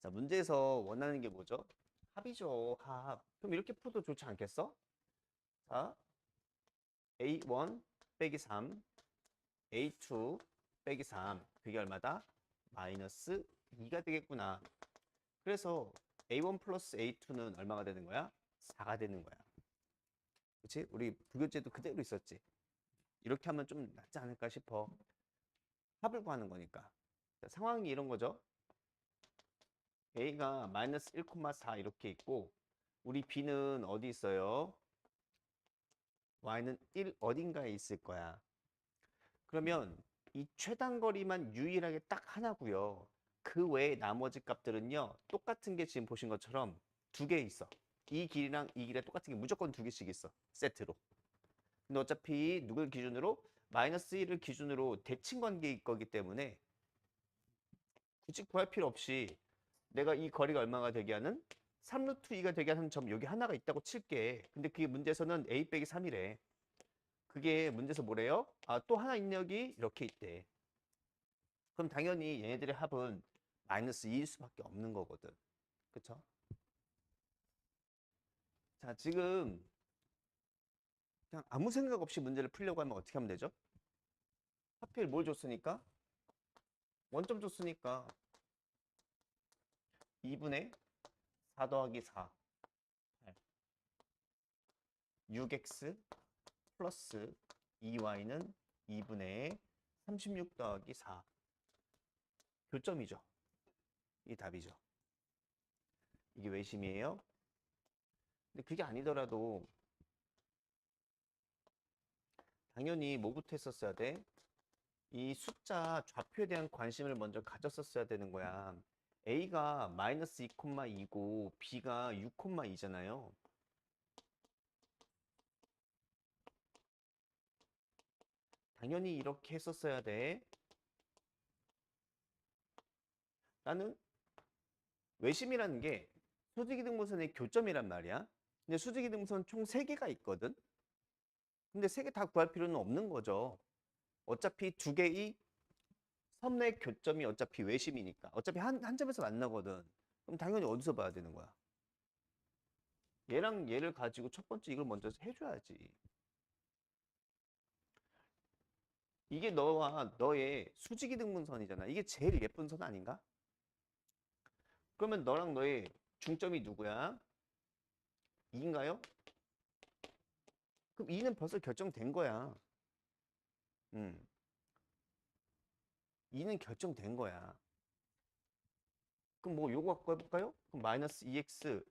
자, 문제에서 원하는 게 뭐죠? 합이죠, 합. 그럼 이렇게 풀어도 좋지 않겠어? 자, A1 빼기 3, A2 빼기 3. 그게 얼마다? 마이너스 2가 되겠구나. 그래서 A1 플러스 A2는 얼마가 되는 거야? 4가 되는 거야. 그치? 우리 부교재도 그대로 있었지. 이렇게 하면 좀 낫지 않을까 싶어. 합을 구하는 거니까. 자, 상황이 이런 거죠. A가 마이너스 1,4 이렇게 있고 우리 B는 어디 있어요? Y는 1 어딘가에 있을 거야. 그러면 이 최단거리만 유일하게 딱 하나고요. 그 외에 나머지 값들은요. 똑같은 게 지금 보신 것처럼 두 개 있어. 이 길이랑 이 길이 똑같은 게 무조건 두 개씩 있어. 세트로. 근데 어차피 누굴 기준으로? 마이너스 1을 기준으로 대칭 관계일 거기 때문에 굳이 구할 필요 없이 내가 이 거리가 얼마가 되게 하는? 3루트 2가 되게 하는 점 여기 하나가 있다고 칠게. 근데 그게 문제에서는 a 빼기 3이래. 그게 문제에서 뭐래요? 아, 또 하나 있네 여기 이렇게 있대. 그럼 당연히 얘네들의 합은 마이너스 2일 수밖에 없는 거거든. 그쵸? 자, 지금 그냥 아무 생각 없이 문제를 풀려고 하면 어떻게 하면 되죠? 하필 뭘 줬으니까? 원점 줬으니까 2분의 4 더하기 4 6x 플러스 2y는 2분의 36 더하기 4 교점이죠. 이게 답이죠. 이게 외심이에요. 근데 그게 아니더라도 당연히 뭐부터 했었어야 돼? 이 숫자 좌표에 대한 관심을 먼저 가졌었어야 되는 거야. A가 마이너스 2,2고 B가 6,2잖아요. 당연히 이렇게 했었어야 돼. 나는 외심이라는 게 수직이등분선의 교점이란 말이야. 근데 수직이등분선 총 3개가 있거든. 근데 3개 다 구할 필요는 없는 거죠. 어차피 두 개의 선의 교점이 어차피 외심이니까. 어차피 한 점에서 만나거든. 그럼 당연히 어디서 봐야 되는 거야? 얘랑 얘를 가지고 첫 번째 이걸 먼저 해줘야지. 이게 너와 너의 수직이등분선이잖아. 이게 제일 예쁜 선 아닌가? 그러면 너랑 너의 중점이 누구야? 2인가요? 그럼 2는 벌써 결정된 거야. 2는 결정된 거야. 그럼 뭐 요거 갖고 해볼까요? 그럼 마이너스 2x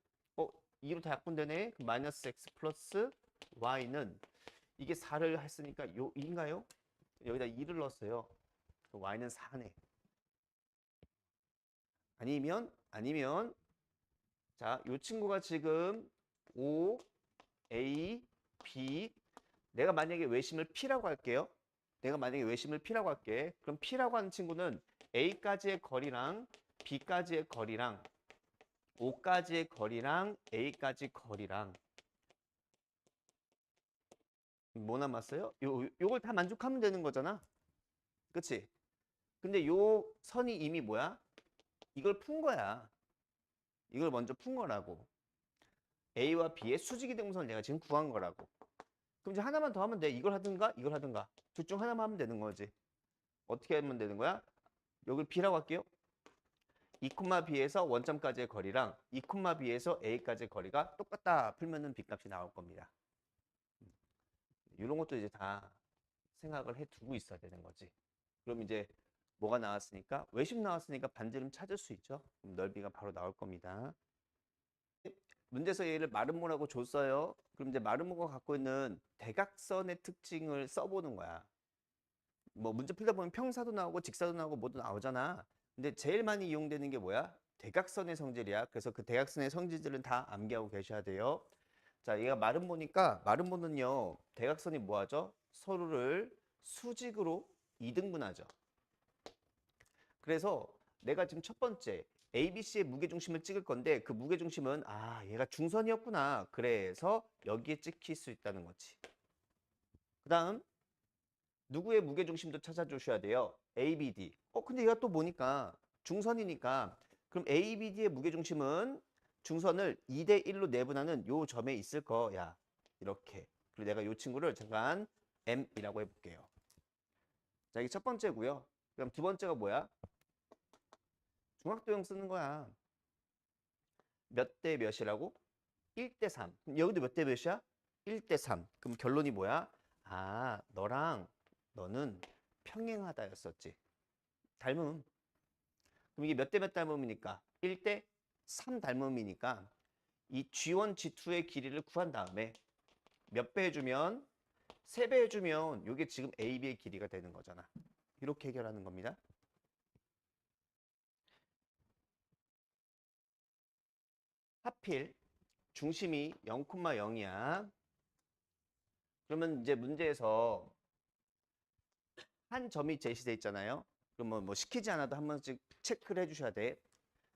2로 다 약분되네. 그럼 마이너스 x 플러스 y는 이게 4를 했으니까 요 2인가요? 여기다 2를 넣었어요. y는 4네. 아니면 자, 요 친구가 지금 5, A, B 내가 만약에 외심을 P라고 할게요. 내가 만약에 외심을 P라고 할게. 그럼 P라고 하는 친구는 A까지의 거리랑 B까지의 거리랑 5까지의 거리랑 A까지 거리랑 뭐 남았어요? 요걸 다 만족하면 되는 거잖아. 그치? 근데 요 선이 이미 뭐야? 이걸 푼 거야. 이걸 먼저 푼 거라고. A와 B의 수직이등분선을 내가 지금 구한 거라고. 그럼 이제 하나만 더 하면 돼. 이걸 하든가 이걸 하든가. 둘 중 하나만 하면 되는 거지. 어떻게 하면 되는 거야? 여기를 B라고 할게요. 2,B에서 원점까지의 거리랑 2,B에서 A까지의 거리가 똑같다. 풀면은 B 값이 나올 겁니다. 이런 것도 이제 다 생각을 해 두고 있어야 되는 거지. 그럼 이제 뭐가 나왔으니까 외심 나왔으니까 반지름 찾을 수 있죠. 그럼 넓이가 바로 나올 겁니다. 문제에서 얘를 마름모라고 줬어요. 그럼 이제 마름모가 갖고 있는 대각선의 특징을 써보는 거야. 뭐 문제 풀다 보면 평사도 나오고 직사도 나오고 뭐도 나오잖아. 근데 제일 많이 이용되는 게 뭐야? 대각선의 성질이야. 그래서 그 대각선의 성질들은 다 암기하고 계셔야 돼요. 자, 얘가 마름모니까 마름모는요. 대각선이 뭐하죠? 서로를 수직으로 이등분하죠. 그래서 내가 지금 첫 번째 ABC의 무게중심을 찍을 건데 그 무게중심은 얘가 중선이었구나. 그래서 여기에 찍힐 수 있다는 거지. 그 다음 누구의 무게중심도 찾아주셔야 돼요. ABD. 근데 얘가 또 뭐니까 중선이니까 그럼 ABD의 무게중심은 중선을 2대 1로 내분하는 요 점에 있을 거야. 이렇게. 그리고 내가 요 친구를 잠깐 M이라고 해볼게요. 자, 이게 첫 번째고요. 그럼 두 번째가 뭐야? 중학도형 쓰는 거야. 몇 대 몇이라고? 1대 3. 그럼 여기도 몇 대 몇이야? 1대 3. 그럼 결론이 뭐야? 아, 너랑 너는 평행하다였었지. 닮음. 그럼 이게 몇 대 몇 닮음이니까? 1대 3 닮음이니까 이 G1, G2의 길이를 구한 다음에 몇 배 해주면? 3배 해주면 이게 지금 AB의 길이가 되는 거잖아. 이렇게 해결하는 겁니다. 하필 중심이 0,0이야. 그러면 이제 문제에서 한 점이 제시돼 있잖아요. 그러면 뭐 시키지 않아도 한 번씩 체크를 해주셔야 돼.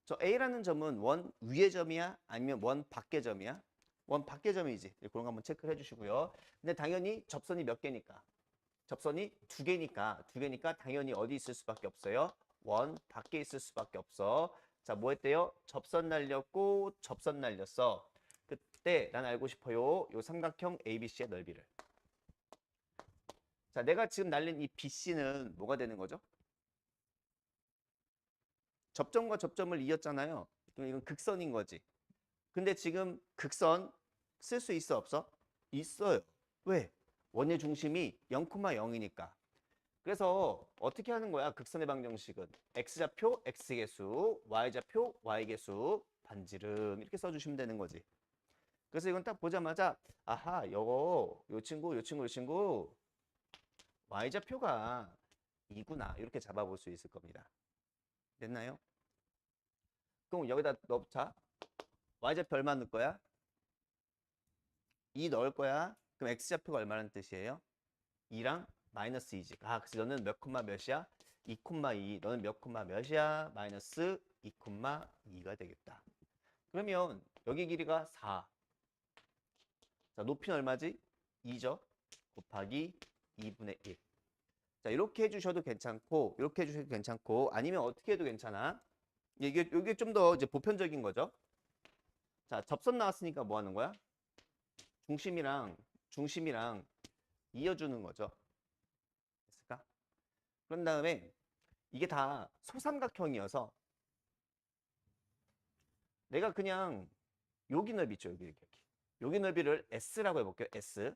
저 A라는 점은 원 위의 점이야? 아니면 원 밖의 점이야? 원 밖의 점이지. 그런 거 한번 체크를 해주시고요. 근데 당연히 접선이 몇 개니까? 접선이 두 개니까 당연히 어디 있을 수밖에 없어요? 원 밖에 있을 수밖에 없어. 자, 뭐 했대요? 접선 날렸고 접선 날렸어. 그때 난 알고 싶어요. 요 삼각형 ABC의 넓이를. 자, 내가 지금 날린 이 BC는 뭐가 되는 거죠? 접점과 접점을 이었잖아요. 그럼 이건 극선인 거지. 근데 지금 극선 쓸 수 있어 없어? 있어요. 왜? 원의 중심이 0,0이니까. 그래서 어떻게 하는 거야? 극선의 방정식은 x좌표 x개수, y좌표 y개수, 반지름 이렇게 써주시면 되는 거지. 그래서 이건 딱 보자마자 아하, 요 친구 y좌표가 2구나 이렇게 잡아볼 수 있을 겁니다. 됐나요? 그럼 여기다 넣자. y좌표 얼마 넣을 거야? 2 넣을 거야. 그럼 x좌표가 얼마라는 뜻이에요? 2랑 마이너스 2지. 아, 그래서 너는 몇 콤마 몇이야? 2,2. 너는 몇 콤마 몇이야? 마이너스 2,2가 되겠다. 그러면 여기 길이가 4. 자, 높이는 얼마지? 2죠. 곱하기 2분의 1. 자, 이렇게 해주셔도 괜찮고, 이렇게 해주셔도 괜찮고, 아니면 어떻게 해도 괜찮아. 이게 좀 더 이제 보편적인 거죠. 자, 접선 나왔으니까 뭐 하는 거야? 중심이랑 이어주는 거죠. 됐을까? 그런 다음에 이게 다 소삼각형이어서 내가 그냥 여기 넓이 있죠. 여기 넓이를 S라고 해볼게요. S.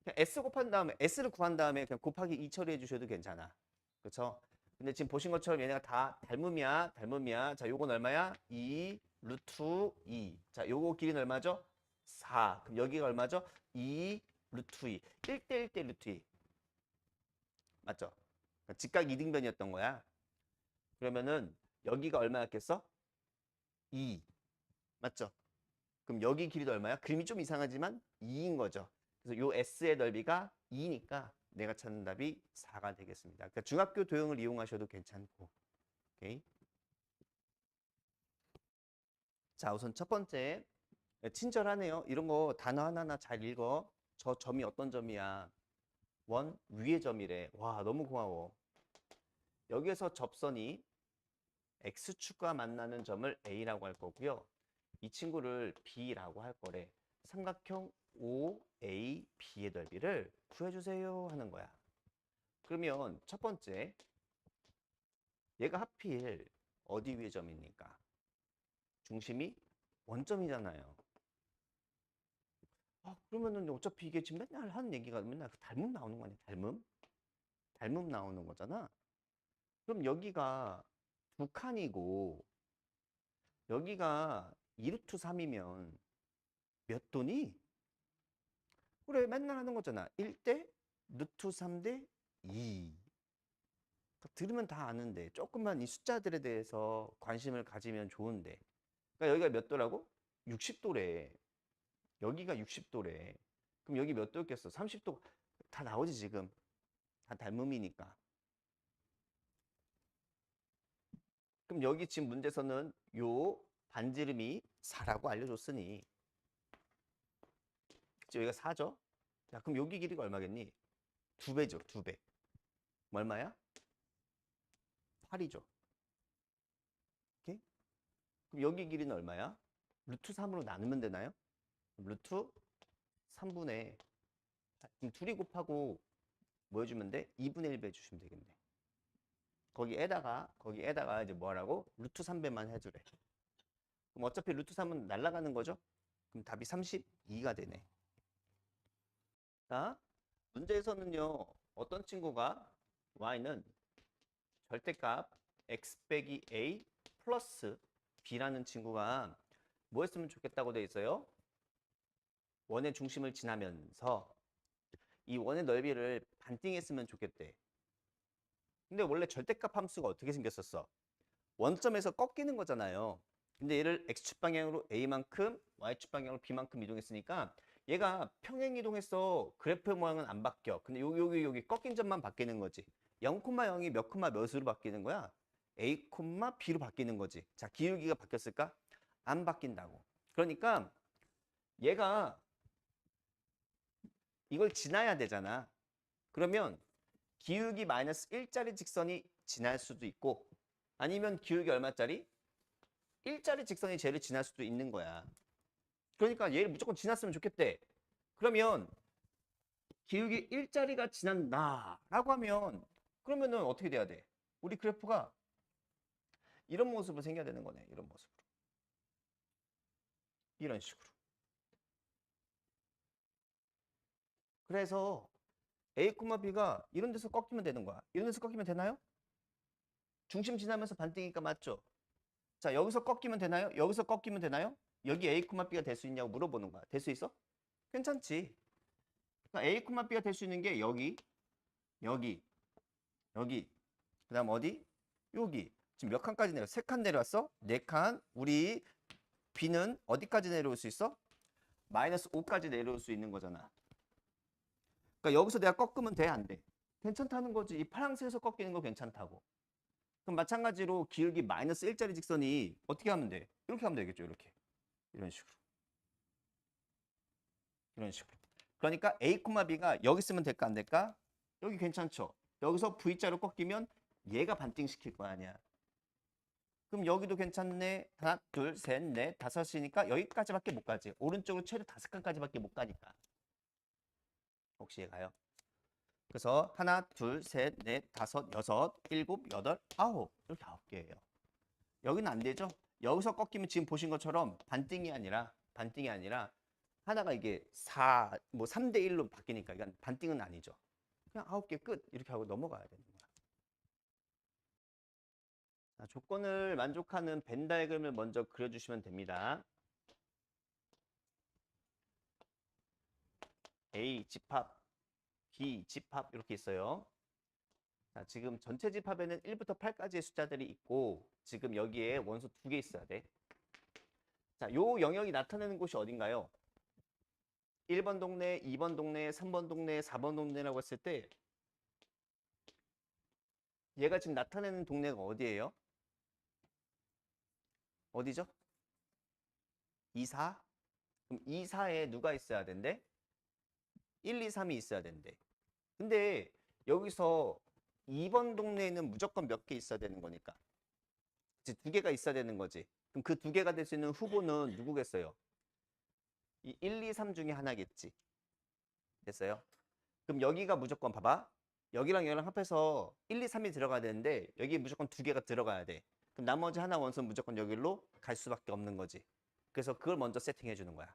그냥 S 곱한 다음에 S를 구한 다음에 그냥 곱하기 2 처리해 주셔도 괜찮아. 그렇죠? 근데 지금 보신 것처럼 얘네가 다 닮음이야. 자, 요건 얼마야? 2 루트 2. 자, 요거 길이는 얼마죠? 4. 그럼 여기가 얼마죠? 2 루트 2. 1대 1대 루트 2. 맞죠? 그러니까 직각 이등변이었던 거야. 그러면은 여기가 얼마였겠어? 2. 맞죠? 그럼 여기 길이도 얼마야? 그림이 좀 이상하지만 2인 거죠. 그래서 요 S의 넓이가 2니까 내가 찾는 답이 4가 되겠습니다. 그러니까 중학교 도형을 이용하셔도 괜찮고. 오케이. 자, 우선 첫 번째. 친절하네요. 이런 거 단어 하나하나 잘 읽어. 저 점이 어떤 점이야? 원 위의 점이래. 와, 너무 고마워. 여기에서 접선이 X축과 만나는 점을 A라고 할 거고요. 이 친구를 B라고 할 거래. 삼각형 OAB의 넓이를 구해주세요 하는 거야. 그러면 첫 번째, 얘가 하필 어디 위의 점입니까? 중심이 원점이잖아요. 아, 그러면은 어차피 이게 지금 맨날 하는 얘기가 맨날 그 닮음 나오는 거 아니야? 닮음? 닮음 나오는 거잖아. 그럼 여기가 두 칸이고 여기가 2루트 3이면 몇 도니? 그래, 맨날 하는 거잖아. 1대 루트 3대 2. 들으면 다 아는데 조금만 이 숫자들에 대해서 관심을 가지면 좋은데. 그러니까 여기가 몇 도라고? 60도래. 여기가 60도래. 그럼 여기 몇 도였겠어? 30도. 다 나오지 지금. 다 닮음이니까. 그럼 여기 지금 문제에서는 요 반지름이 4라고 알려줬으니 그치? 여기가 4죠? 자, 그럼 여기 길이가 얼마겠니? 2배죠. 2배. 얼마야? 8이죠. 오케이? 그럼 여기 길이는 얼마야? 루트 3으로 나누면 되나요? 루트 3분의 그럼 둘이 곱하고 뭐 해주면 돼? 2분의 1배 해주시면 되겠네. 거기에다가 이제 뭐 하라고? 루트 3배만 해주래. 그럼 어차피 루트 3은 날아가는 거죠? 그럼 답이 32가 되네. 자, 문제에서는요, 어떤 친구가 y는 절대값 x 빼기 a 플러스 b라는 친구가 뭐 했으면 좋겠다고 돼 있어요? 원의 중심을 지나면서 이 원의 넓이를 반띵했으면 좋겠대. 근데 원래 절대값 함수가 어떻게 생겼었어? 원점에서 꺾이는 거잖아요. 근데 얘를 x축 방향으로 a만큼 y축 방향으로 b만큼 이동했으니까 얘가 평행 이동해서 그래프의 모양은 안 바뀌어. 근데 여기 꺾인 점만 바뀌는 거지. 0,0이 몇 콤마 몇으로 바뀌는 거야? a, b로 바뀌는 거지. 자, 기울기가 바뀌었을까? 안 바뀐다고. 그러니까 얘가 이걸 지나야 되잖아. 그러면 기울기 마이너스 1짜리 직선이 지날 수도 있고 아니면 기울기 얼마짜리? 1짜리 직선이 쟤를 지날 수도 있는 거야. 그러니까 얘를 무조건 지났으면 좋겠대. 그러면 기울기 1짜리가 지난다라고 하면 그러면은 어떻게 돼야 돼? 우리 그래프가 이런 모습으로 생겨야 되는 거네. 이런 모습으로. 이런 식으로. 그래서 A, B가 이런 데서 꺾이면 되는 거야. 이런 데서 꺾이면 되나요? 중심 지나면서 반띵이니까 맞죠? 자, 여기서 꺾이면 되나요? 여기서 꺾이면 되나요? 여기 A, B가 될 수 있냐고 물어보는 거야. 될 수 있어? 괜찮지. 그러니까 A, B가 될 수 있는 게 여기, 여기, 여기. 그 다음 어디? 여기. 지금 몇 칸까지 내려? 3칸 내려왔어? 4칸. 우리 B는 어디까지 내려올 수 있어? 마이너스 5까지 내려올 수 있는 거잖아. 그러니까 여기서 내가 꺾으면 돼? 안 돼? 괜찮다는 거지. 이 파란색에서 꺾이는 거 괜찮다고. 그럼 마찬가지로 기울기 마이너스 1짜리 직선이 어떻게 하면 돼? 이렇게 하면 되겠죠. 이렇게. 이런 식으로. 이런 식으로. 그러니까 A, B가 여기 쓰면 될까 안 될까? 여기 괜찮죠. 여기서 V자로 꺾이면 얘가 반띵시킬 거 아니야. 그럼 여기도 괜찮네. 하나, 둘, 셋, 넷, 다섯이니까 여기까지밖에 못 가지. 오른쪽으로 최대 5칸까지밖에 못 가니까. 혹시 얘가요? 그래서 하나, 둘, 셋, 넷, 다섯, 여섯, 일곱, 여덟, 아홉. 이렇게 9개예요. 여기는 안 되죠? 여기서 꺾이면 지금 보신 것처럼 반띵이 아니라 하나가 이게 3대 1로 바뀌니까 이건 반띵은 아니죠. 그냥 9개 끝 이렇게 하고 넘어가야 되는 거야. 자, 조건을 만족하는 벤 다이그램을 먼저 그려주시면 됩니다. A 집합, B 집합 이렇게 있어요. 자, 지금 전체 집합에는 1부터 8까지의 숫자들이 있고 지금 여기에 원소 2개 있어야 돼. 자, 요 영역이 나타내는 곳이 어딘가요? 1번 동네, 2번 동네, 3번 동네, 4번 동네라고 했을 때 얘가 지금 나타내는 동네가 어디예요? 어디죠? 2, 4? 그럼 2, 4에 누가 있어야 된대? 1, 2, 3이 있어야 된대. 근데 여기서 2번 동네에는 무조건 몇 개 있어야 되는 거니까. 이제 2개가 있어야 되는 거지. 그럼 그 2개가 될 수 있는 후보는 누구겠어요? 이 1, 2, 3 중에 하나겠지. 됐어요? 그럼 여기가 무조건 봐봐. 여기랑 여기랑 합해서 1, 2, 3이 들어가야 되는데 여기 무조건 2개가 들어가야 돼. 그럼 나머지 하나 원소는 무조건 여기로 갈 수밖에 없는 거지. 그래서 그걸 먼저 세팅해 주는 거야.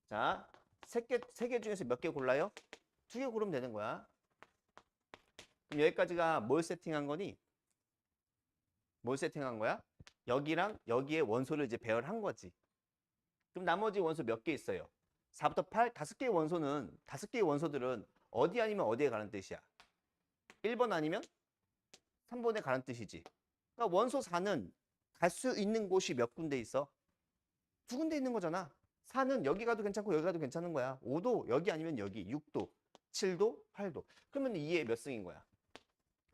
자, 세 개 중에서 몇 개 골라요? 2개 고르면 되는 거야. 그럼 여기까지가 뭘 세팅한 거니? 뭘 세팅한 거야? 여기랑 여기에 원소를 이제 배열한 거지. 그럼 나머지 원소 몇 개 있어요? 4부터 8, 5개의 원소는 5개의 원소들은 어디 아니면 어디에 가는 뜻이야? 1번 아니면 3번에 가는 뜻이지. 그러니까 원소 4는 갈 수 있는 곳이 몇 군데 있어? 2군데 있는 거잖아. 4는 여기 가도 괜찮고 여기 가도 괜찮은 거야. 5도 여기 아니면 여기, 6도, 7도, 8도. 그러면 2에 몇 승인 거야?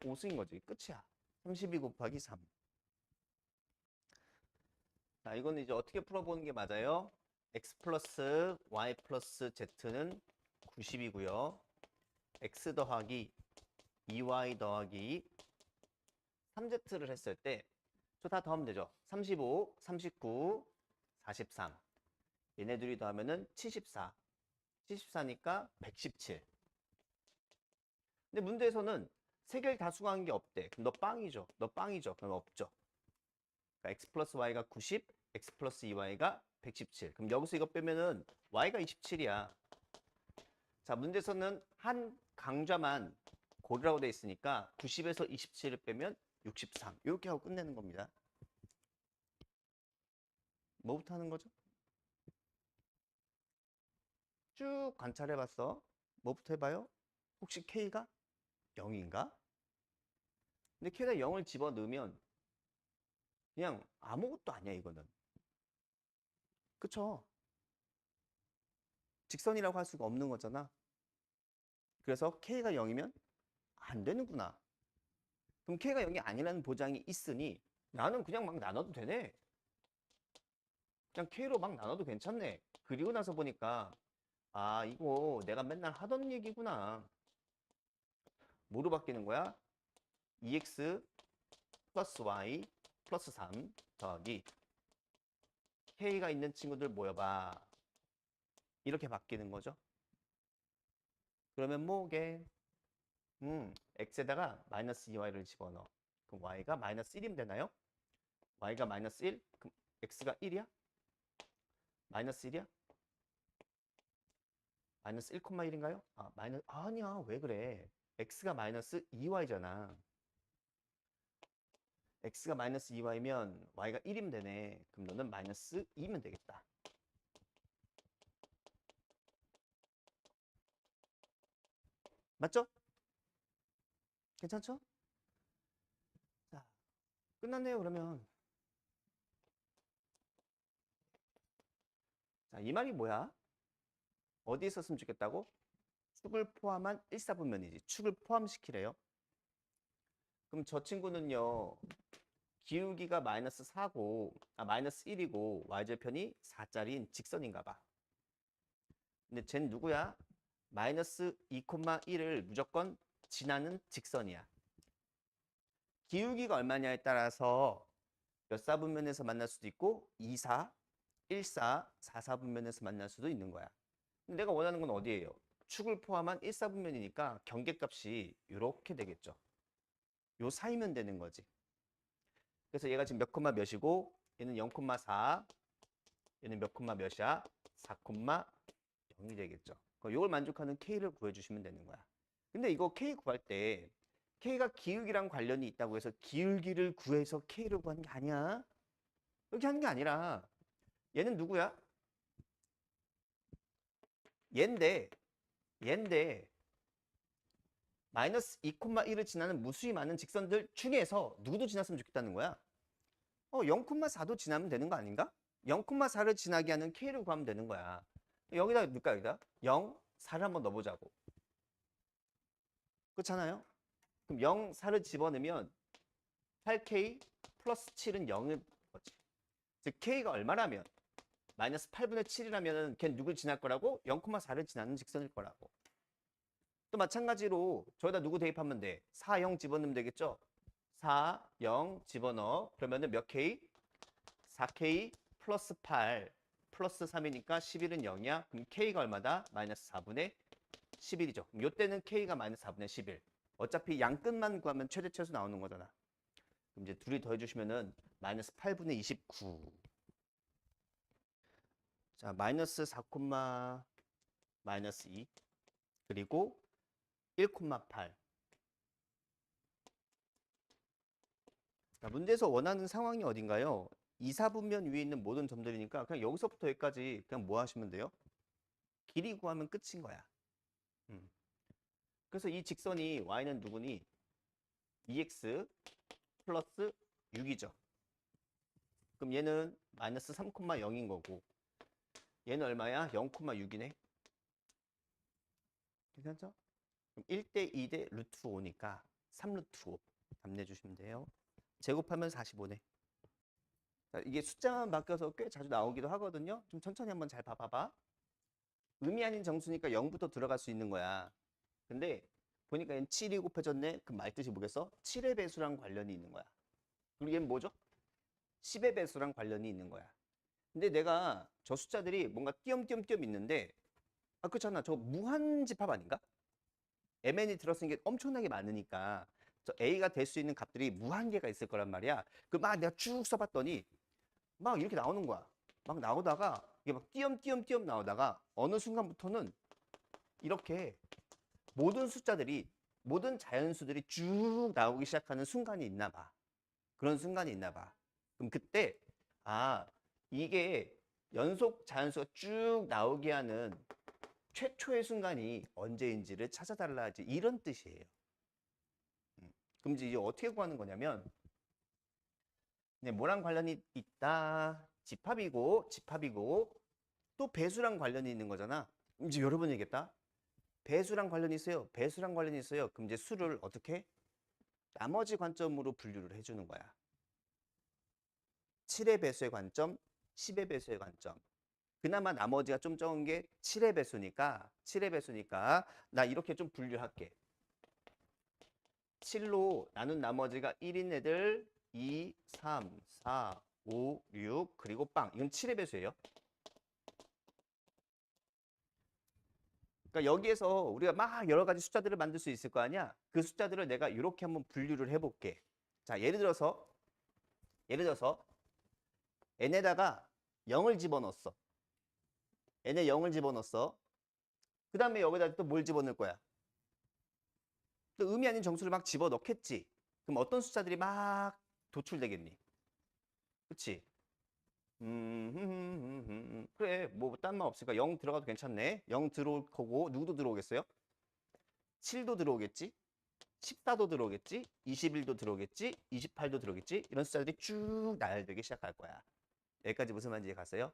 5승인 거지. 끝이야. 32 곱하기 3. 자, 이거는 이제 어떻게 풀어보는 게 맞아요? x 플러스 y 플러스 z는 90이고요. x 더하기 2y 더하기 3z를 했을 때 저 다 더하면 되죠. 35, 39, 43. 얘네 둘이 더하면은 74. 74니까 117. 근데 문제에서는 세 개를 다 수거한 게 없대. 그럼 너 빵이죠. 너 빵이죠. 그럼 없죠. 그러니까 x 플러스 y가 90, x 플러스 2y가 117. 그럼 여기서 이거 빼면은 y가 27이야. 자, 문제에서는 한 강좌만 고르라고 돼 있으니까 90에서 27을 빼면 63. 이렇게 하고 끝내는 겁니다. 뭐부터 하는 거죠? 쭉 관찰해봤어. 뭐부터 해봐요? 혹시 K가 0인가? 근데 K에다 0을 집어넣으면 그냥 아무것도 아니야, 이거는. 그쵸? 직선이라고 할 수가 없는 거잖아. 그래서 K가 0이면 안 되는구나. 그럼 K가 0이 아니라는 보장이 있으니 나는 그냥 막 나눠도 되네. 그냥 K로 막 나눠도 괜찮네. 그리고 나서 보니까 아, 이거 내가 맨날 하던 얘기구나. 뭐로 바뀌는 거야? 2x 플러스 y 플러스 3 더하기 K가 있는 친구들 모여봐. 이렇게 바뀌는 거죠. 그러면 뭐게? x에다가 마이너스 2y를 집어넣어. 그럼 y가 마이너스 1이면 되나요? y가 마이너스 1? 그럼 x가 1이야? 마이너스 1이야? 마이너스 1,1인가요? 아, 아니야. 왜 그래? x가 마이너스 2y잖아. x가 마이너스 2y면 y가 1이면 되네. 그럼 너는 마이너스 2면 되겠다. 맞죠? 괜찮죠? 자, 끝났네요, 그러면. 자, 이 말이 뭐야? 어디에 썼으면 좋겠다고? 축을 포함한 1사분면이지. 축을 포함시키래요. 그럼 저 친구는요. 기울기가 마이너스 4고, 마이너스 1이고, y절편이 4짜리인 직선인가 봐. 근데 쟨 누구야? 마이너스 2,1을 무조건 지나는 직선이야. 기울기가 얼마냐에 따라서 몇 사분면에서 만날 수도 있고 2, 4, 1, 4, 4, 4분면에서 만날 수도 있는 거야. 근데 내가 원하는 건 어디예요? 축을 포함한 1, 4분면이니까 경계값이 이렇게 되겠죠. 요 사이면 되는 거지. 그래서 얘가 지금 몇 콤마 몇이고 얘는 0,4, 얘는 몇 콤마 몇이야? 4,0이 되겠죠. 그럼 이걸 만족하는 K를 구해주시면 되는 거야. 근데 이거 K 구할 때 K가 기울기랑 관련이 있다고 해서 기울기를 구해서 K를 구하는 게 아니야. 이렇게 하는 게 아니라 얘는 누구야? 얘인데 마이너스 2,1을 지나는 무수히 많은 직선들 중에서 누구도 지났으면 좋겠다는 거야. 0,4도 지나면 되는 거 아닌가? 0,4를 지나게 하는 K를 구하면 되는 거야. 여기다 넣을까 여기다? 0, 4를 한번 넣어보자고. 그렇잖아요? 그럼 0, 4를 집어넣으면 8K 플러스 7은 0일 거지. 즉 K가 얼마라면? 마이너스 8분의 7이라면 걔 누굴 지날 거라고? 0,4를 지나는 직선일 거라고. 또 마찬가지로 저기다 누구 대입하면 돼? 4, 0 집어넣으면 되겠죠? 4, 0 집어넣어. 그러면은 몇 K? 4K 플러스 8 플러스 3이니까 11은 0이야. 그럼 K가 얼마다? 마이너스 4분의 11이죠. 그럼 이때는 K가 마이너스 4분의 11. 어차피 양 끝만 구하면 최대 최소 나오는 거잖아. 그럼 이제 둘이 더해주시면은 마이너스 8분의 29. 자, 마이너스 4, 마이너스 2 그리고 1,8. 자, 문제에서 원하는 상황이 어딘가요? 2, 4분면 위에 있는 모든 점들이니까 그냥 여기서부터 여기까지 그냥 뭐 하시면 돼요? 길이 구하면 끝인 거야. 그래서 이 직선이 y는 누구니? 2x 플러스 6이죠. 그럼 얘는 마이너스 3,0인 거고 얘는 얼마야? 0,6이네. 괜찮죠? 그럼 1대 2대 루트 5니까 3루트 5 답 내주시면 돼요. 제곱하면 45네. 자, 이게 숫자만 바뀌어서 꽤 자주 나오기도 하거든요. 좀 천천히 한번 잘 봐봐. 의미 아닌 정수니까 0부터 들어갈 수 있는 거야. 근데 보니까 얘는 7이 곱해졌네. 그럼 말뜻이 뭐겠어? 7의 배수랑 관련이 있는 거야. 그리고 얘는 뭐죠? 10의 배수랑 관련이 있는 거야. 근데 내가 저 숫자들이 뭔가 띄엄띄엄띄엄 있는데 그렇잖아. 저 무한집합 아닌가? mn이 들어쓰는 게 엄청나게 많으니까 저 a가 될 수 있는 값들이 무한개가 있을 거란 말이야. 그 막 내가 쭉 써봤더니 막 이렇게 나오는 거야. 막 나오다가 이게 막 띄엄띄엄띄엄 나오다가 어느 순간부터는 이렇게 모든 숫자들이 모든 자연수들이 쭉 나오기 시작하는 순간이 있나 봐. 그런 순간이 있나 봐. 그럼 그때 이게 연속 자연수가 쭉 나오게 하는 최초의 순간이 언제인지를 찾아달라지 이런 뜻이에요. 그럼 이제 어떻게 구하는 거냐면 뭐랑 관련이 있다? 집합이고 또 배수랑 관련이 있는 거잖아. 이제 여러분 얘기했다. 배수랑 관련이 있어요. 배수랑 관련이 있어요. 그럼 이제 수를 어떻게? 나머지 관점으로 분류를 해주는 거야. 7의 배수의 관점, 10의 배수의 관점. 그나마 나머지가 좀 적은 게 7의 배수니까 나 이렇게 좀 분류할게. 7로 나눈 나머지가 1인 애들 2, 3, 4, 5, 6 그리고 빵. 이건 7의 배수예요. 그러니까 여기에서 우리가 막 여러 가지 숫자들을 만들 수 있을 거 아니야. 그 숫자들을 내가 이렇게 한번 분류를 해볼게. 자, 예를 들어서 n에다가 0을 집어넣었어. n에 0을 집어넣었어. 그 다음에 여기다 또 뭘 집어넣을 거야? 또 의미 아닌 정수를 막 집어넣겠지. 그럼 어떤 숫자들이 막 도출되겠니? 그치? 그래, 뭐 딴 말 없으니까 0 들어가도 괜찮네. 0 들어올 거고 누구도 들어오겠어요? 7도 들어오겠지? 14도 들어오겠지? 21도 들어오겠지? 28도 들어오겠지? 이런 숫자들이 쭉 나열되기 시작할 거야. 여기까지 무슨 말인지 갔어요?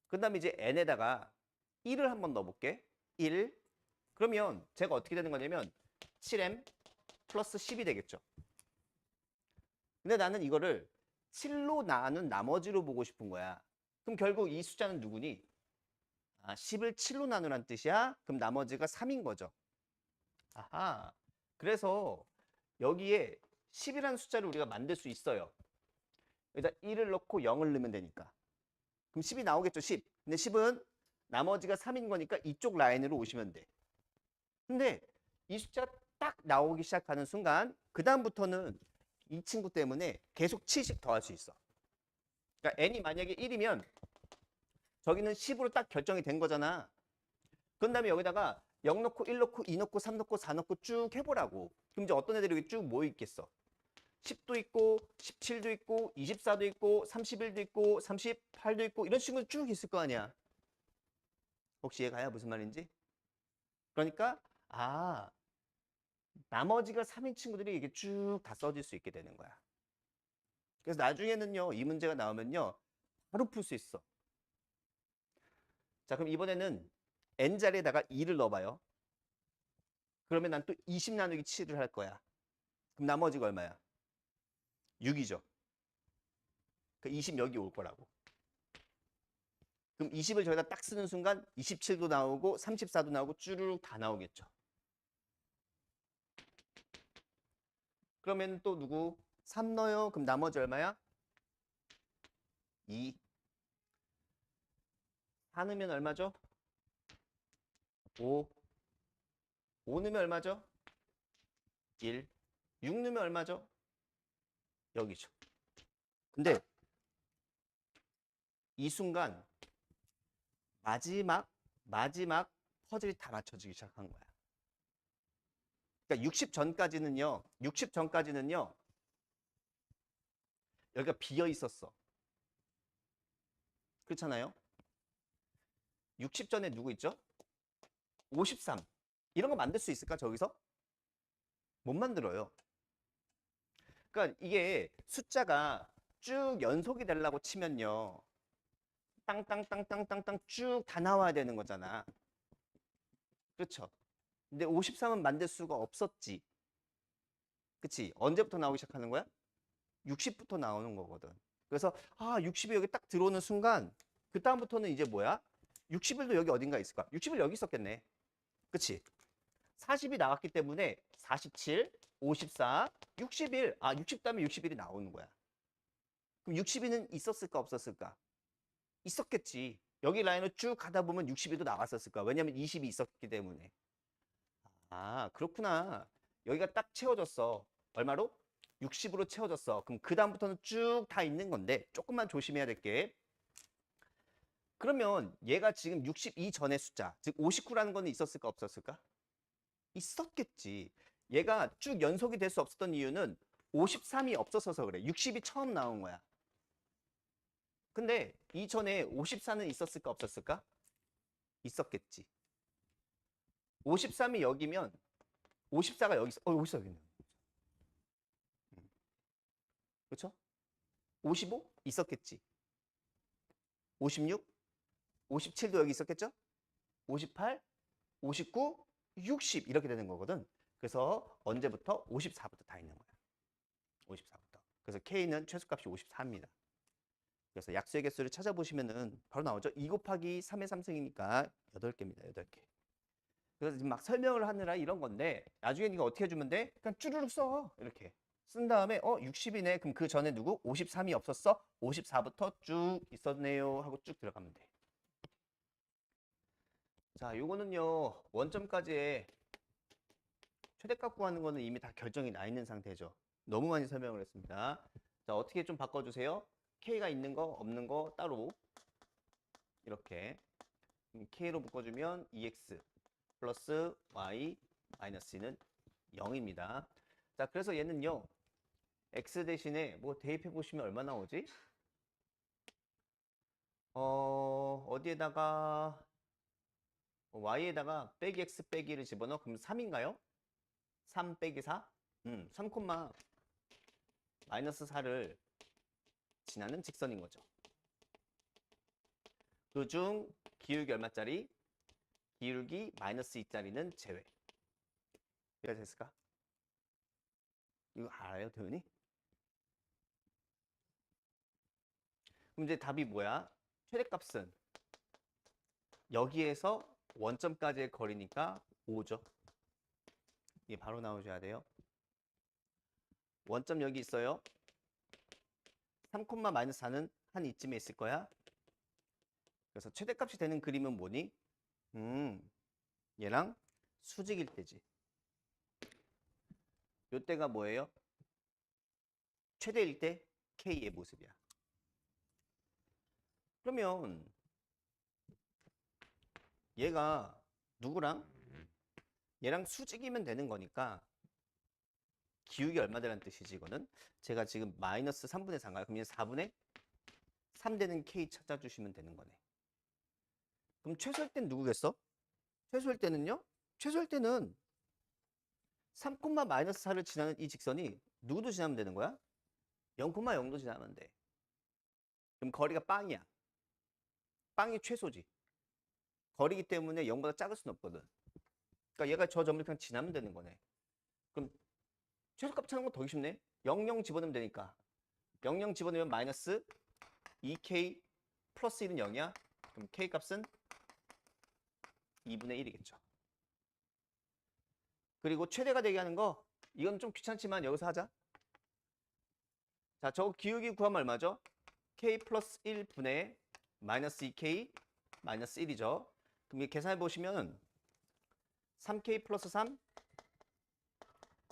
그 다음에 이제 n에다가 1을 한번 넣어볼게. 1. 그러면 제가 어떻게 되는 거냐면 7m 플러스 10이 되겠죠. 근데 나는 이거를 7로 나눈 나머지로 보고 싶은 거야. 그럼 결국 이 숫자는 누구니? 10을 7로 나누란 뜻이야? 그럼 나머지가 3인 거죠. 아하. 그래서 여기에 10이라는 숫자를 우리가 만들 수 있어요. 여기다 1을 넣고 0을 넣으면 되니까. 그럼 10이 나오겠죠, 10. 근데 10은 나머지가 3인 거니까 이쪽 라인으로 오시면 돼. 근데 이 숫자가 딱 나오기 시작하는 순간 그 다음부터는 이 친구 때문에 계속 7씩 더할 수 있어. 그러니까 n이 만약에 1이면 저기는 10으로 딱 결정이 된 거잖아. 그런 다음에 여기다가 0 넣고 1 넣고 2 넣고 3 넣고 4 넣고 쭉 해보라고. 그럼 이제 어떤 애들이 여기 쭉 모여 있겠어? 10도 있고 17도 있고 24도 있고 31도 있고 38도 있고 이런 식으로 쭉 있을 거 아니야. 혹시 이해가요? 무슨 말인지? 그러니까 나머지가 3인 친구들이 이게 쭉 다 써질 수 있게 되는 거야. 그래서 나중에는요, 이 문제가 나오면요, 바로 풀 수 있어. 자, 그럼 이번에는 n자리에다가 2를 넣어봐요. 그러면 난 또 20 나누기 7을 할 거야. 그럼 나머지가 얼마야? 6이죠. 그 20 여기 올 거라고. 그럼 20을 저기다 딱 쓰는 순간 27도 나오고 34도 나오고 쭈르륵 다 나오겠죠. 그러면 또 누구? 3 넣어요. 그럼 나머지 얼마야? 2. 4 넣으면 얼마죠? 5. 5 넣으면 얼마죠? 1. 6 넣으면 얼마죠? 여기죠. 근데 이 순간 마지막 퍼즐이 다 맞춰지기 시작한 거야. 그러니까 60 전까지는요. 여기가 비어 있었어. 그렇잖아요. 60 전에 누구 있죠? 53. 이런 거 만들 수 있을까, 저기서? 못 만들어요. 그러니까 이게 숫자가 쭉 연속이 되려고 치면요. 땅땅땅땅땅땅 쭉 다 나와야 되는 거잖아. 그렇죠? 근데 53은 만들 수가 없었지. 그치? 언제부터 나오기 시작하는 거야? 60부터 나오는 거거든. 그래서 60이 여기 딱 들어오는 순간 그 다음부터는 이제 뭐야? 61도 여기 어딘가 있을까? 60일 여기 있었겠네. 그치? 40이 나왔기 때문에 47, 54, 61. 60 다음에 61이 나오는 거야. 그럼 62는 있었을까 없었을까? 있었겠지. 여기 라인을 쭉 가다 보면 62도 나왔었을 거야. 왜냐면 20이 있었기 때문에. 아, 그렇구나. 여기가 딱 채워졌어. 얼마로? 60으로 채워졌어. 그럼 그 다음부터는 쭉 다 있는 건데 조금만 조심해야 될 게, 그러면 얘가 지금 62 전의 숫자, 즉 59라는 건 있었을까 없었을까? 있었겠지. 얘가 쭉 연속이 될 수 없었던 이유는 53이 없었어서 그래. 60이 처음 나온 거야. 근데 이전에 54는 있었을까 없었을까? 있었겠지. 53이 여기면 54가 여기 있어. 54 여기 있네. 그렇죠? 55 있었겠지. 56, 57도 여기 있었겠죠? 58, 59, 60 이렇게 되는 거거든. 그래서 언제부터? 54부터 다 있는 거야. 54부터. 그래서 K는 최소값이 54입니다. 그래서 약수의 개수를 찾아보시면은 바로 나오죠. 2 곱하기 3의 3승이니까 8개입니다. 8개. 그래서 지금 막 설명을 하느라 이런 건데 나중에 네가 어떻게 해주면 돼? 그냥 쭈르륵 써. 이렇게. 쓴 다음에 60이네. 그럼 그 전에 누구? 53이 없었어? 54부터 쭉 있었네요. 하고 쭉 들어가면 돼. 자, 요거는요. 원점까지의 최대값 구하는 거는 이미 다 결정이 나 있는 상태죠. 너무 많이 설명을 했습니다. 자, 어떻게 좀 바꿔주세요. K가 있는 거 없는 거 따로 이렇게 K로 묶어주면 EX 플러스 Y 마이너스 는 0입니다. 자, 그래서 얘는요. X 대신에 뭐 대입해 보시면 얼마 나오지? 어디에다가 Y에다가 빼기 X 빼기를 집어넣어. 그럼 3인가요? 3 빼기 4? 3 마이너스 4를 지나는 직선인 거죠. 그중 기울기 얼마짜리? 기울기 마이너스 2짜리는 제외. 이해가 됐을까? 이거 알아요, 도현이? 그럼 이제 답이 뭐야? 최대값은 여기에서 원점까지의 거리니까 5죠. 이게 바로 나오셔야 돼요. 원점 여기 있어요. 3, 마이너스 4는 한 이쯤에 있을 거야. 그래서 최대값이 되는 그림은 뭐니? 얘랑 수직일 때지. 요때가 뭐예요? 최대일 때 K의 모습이야. 그러면 얘가 누구랑? 얘랑 수직이면 되는 거니까 기울기 얼마 되라는 뜻이지 이거는? 제가 지금 마이너스 3분의 4인가요? 그럼 얘 4분의 3 되는 K 찾아주시면 되는 거네. 그럼 최소일 땐 누구겠어? 최소일 때는요? 최소일 때는 3, 마이너스 4를 지나는 이 직선이 누구도 지나면 되는 거야? 0, 0도 지나면 돼. 그럼 거리가 빵이야. 빵이 최소지. 거리기 때문에 0보다 작을 수는 없거든. 그러니까 얘가 저 점을 그냥 지나면 되는 거네. 그럼 최소값 찾는 건 더 쉽네. 0, 0 집어넣으면 되니까. 0, 0 집어넣으면 마이너스 2K 플러스 1은 0이야. 그럼 K 값은 2분의 1이겠죠. 그리고 최대가 되게 하는 거, 이건 좀 귀찮지만 여기서 하자. 자, 저거 기울기 구하면 얼마죠? K 플러스 1분의 마이너스 2K 마이너스 1이죠. 그럼 계산해 보시면 3K 플러스 3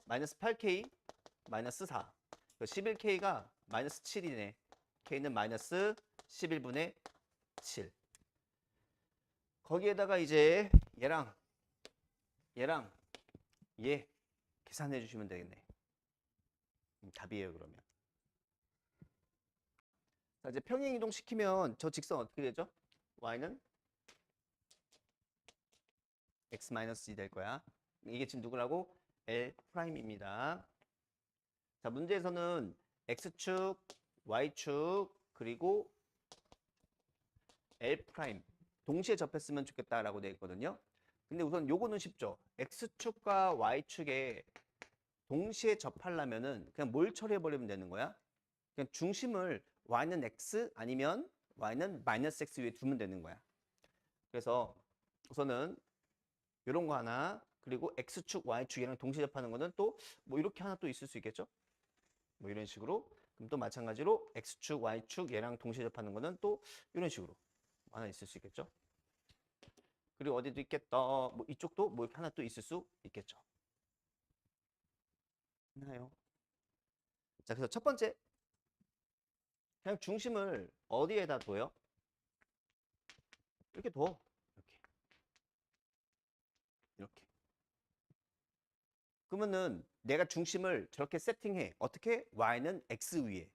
마이너스 8K 마이너스 4. 11K가 마이너스 7이네. K는 마이너스 11분의 7. 거기에다가 이제 얘랑 얘 계산해 주시면 되겠네. 답이에요, 그러면. 자, 이제 평행 이동 시키면 저 직선 어떻게 되죠? Y는 X-2 될 거야. 이게 지금 누구라고? L'입니다. 자, 문제에서는 X축, Y축, 그리고 L' 동시에 접했으면 좋겠다라고 되어 있거든요. 근데 우선 요거는 쉽죠. X축과 Y축에 동시에 접하려면은 그냥 뭘 처리해버리면 되는 거야? 그냥 중심을 Y는 X 아니면 Y는 마이너스 X 위에 두면 되는 거야. 그래서 우선은 이런 거 하나, 그리고 X축, Y축이랑 동시에 접하는 거는 또 뭐 이렇게 하나 또 있을 수 있겠죠? 뭐 이런 식으로. 그럼 또 마찬가지로 x축, y축 얘랑 동시에 접하는 거는 또 이런 식으로 하나 있을 수 있겠죠. 그리고 어디도 있겠다. 뭐 이쪽도 뭐 이렇게 하나 또 있을 수 있겠죠. 있나요? 자, 그래서 첫 번째 그냥 중심을 어디에다 둬요? 이렇게 둬. 이렇게. 그러면은 내가 중심을 저렇게 세팅해. 어떻게? y는 x 위에.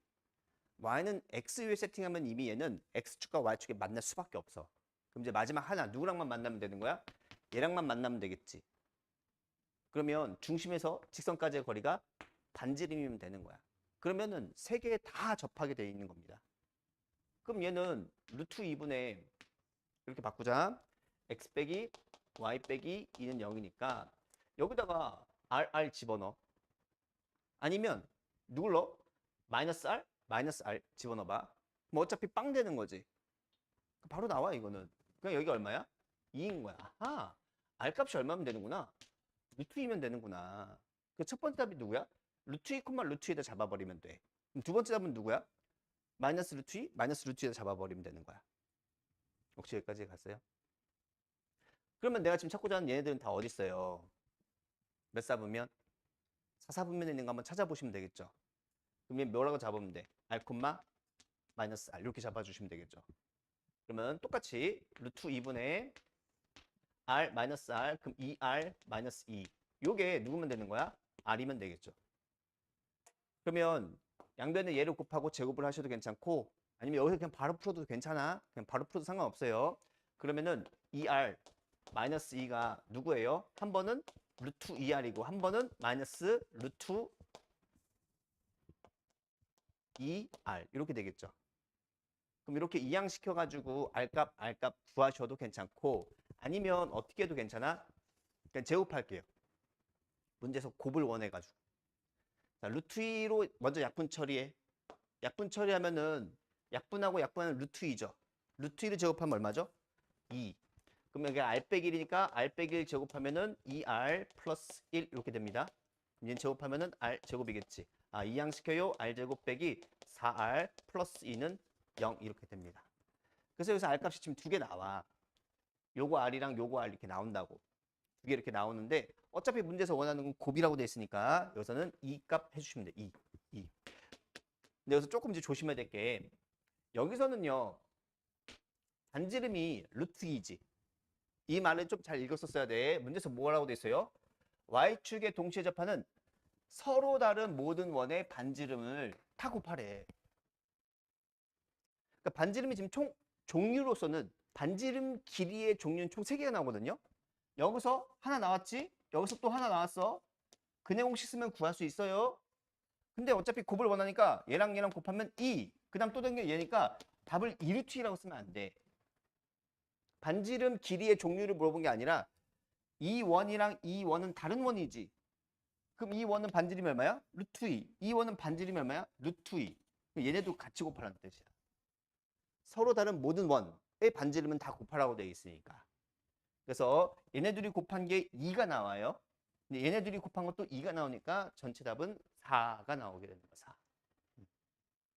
y는 x 위에 세팅하면 이미 얘는 x축과 y축에 만날 수밖에 없어. 그럼 이제 마지막 하나 누구랑만 만나면 되는 거야? 얘랑만 만나면 되겠지. 그러면 중심에서 직선까지의 거리가 반지름이면 되는 거야. 그러면은 세 개 다 접하게 돼 있는 겁니다. 그럼 얘는 루트 2분의 이렇게 바꾸자. x 빼기 y 빼기 2는 0이니까 여기다가 r 집어넣어. 아니면 누굴 넣어? 마이너스 r 집어넣어봐. 뭐 어차피 빵 되는 거지. 바로 나와 이거는. 그냥 여기가 얼마야? 2인 거야. 아하, r 값이 얼마면 되는구나. 루트 2면 되는구나. 그 첫 번째 답이 누구야? 루트 2, 루트 2에다 잡아버리면 돼. 그럼 두 번째 답은 누구야? 마이너스 루트 2, 마이너스 루트 2에다 잡아버리면 되는 거야. 혹시 여기까지 갔어요? 그러면 내가 지금 찾고자 하는 얘네들은 다 어디 있어요? 몇 사분면? 4사분면에 있는 거 한번 찾아보시면 되겠죠. 그럼 얘 뭐라고 잡으면 돼? r, 마이너스 r 이렇게 잡아주시면 되겠죠. 그러면 똑같이 루트 2분의 r 마이너스 r 그럼 2r 마이너스 2 요게 누구면 되는 거야? r이면 되겠죠. 그러면 양변에 얘를 곱하고 제곱을 하셔도 괜찮고 아니면 여기서 그냥 바로 풀어도 괜찮아. 그냥 바로 풀어도 상관없어요. 그러면은 2r 마이너스 2가 누구예요? 한 번은 루트 2r이고 한 번은 마이너스 루트 2r 이렇게 되겠죠. 그럼 이렇게 이항시켜가지고 r값 구하셔도 괜찮고 아니면 어떻게 해도 괜찮아? 그냥 제곱할게요. 문제에서 곱을 원해가지고. 자, 루트 2로 먼저 약분 처리해. 약분 처리하면은 약분하고 약분하는 루트 2죠. 루트 2를 제곱하면 얼마죠? 2. 그럼 여기 r 빼기 1이니까 r 빼기 1 제곱하면은 2r 플러스 1 이렇게 됩니다. 얘는 제곱하면은 r 제곱이겠지. 아, 이항시켜요. r 제곱 빼기 4r 플러스 2는 0 이렇게 됩니다. 그래서 여기서 r 값이 지금 두 개 나와. 요거 r이랑 요거 r 이렇게 나온다고. 두 개 이렇게 나오는데 어차피 문제에서 원하는 건 곱이라고 돼 있으니까 여기서는 2 값 해주시면 돼. 2. 근데 여기서 조금 이제 조심해야 될 게 여기서는요. 반지름이 루트 2지. 이 말을 좀 잘 읽었었어야 돼. 문제에서 뭐라고 돼 있어요? y축에 동시에 접하는 서로 다른 모든 원의 반지름을 다 곱하래. 그러니까 반지름이 지금 총 종류로서는 반지름 길이의 종류는 총 3개가 나오거든요. 여기서 하나 나왔지? 여기서 또 하나 나왔어. 근해 공식 쓰면 구할 수 있어요. 근데 어차피 곱을 원하니까 얘랑 얘랑 곱하면 2. 그 다음 또 당겨 얘니까 답을 2루트라고 쓰면 안 돼. 반지름 길이의 종류를 물어본 게 아니라 이 원이랑 이 원은 다른 원이지. 그럼 이 원은 반지름이 얼마야? 루트 2. 이 원은 반지름이 얼마야? 루트 2. 얘네도 같이 곱하라는 뜻이야. 서로 다른 모든 원의 반지름은 다 곱하라고 되어 있으니까. 그래서 얘네들이 곱한 게 2가 나와요. 근데 얘네들이 곱한 것도 2가 나오니까 전체 답은 4가 나오게 되는 거야. 4.